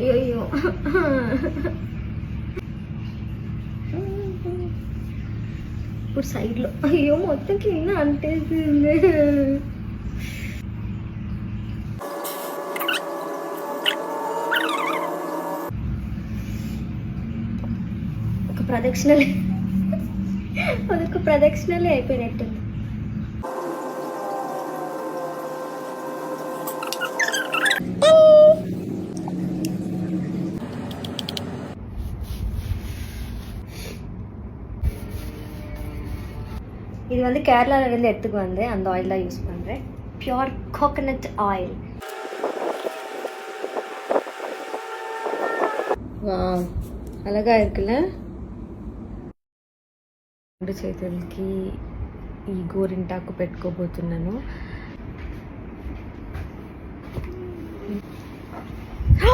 అయ్యో ఇప్పుడు సైడ్లో అయ్యో మొత్తం కింద అంటేసింది. అదొక ప్రదక్షిణలే అయిపోయినట్టుంది. இது வந்து கேரளாவிலேருந்து எடுத்துக்கு வந்தேன். அந்த ஆயில் தான் யூஸ் பண்ணுறேன். Pure coconut oil. వా అలాగా இருக்குல்ல. రెండు చేతులకి ఈ గోరింటాకు పెట్టుకోబోతున్నాను.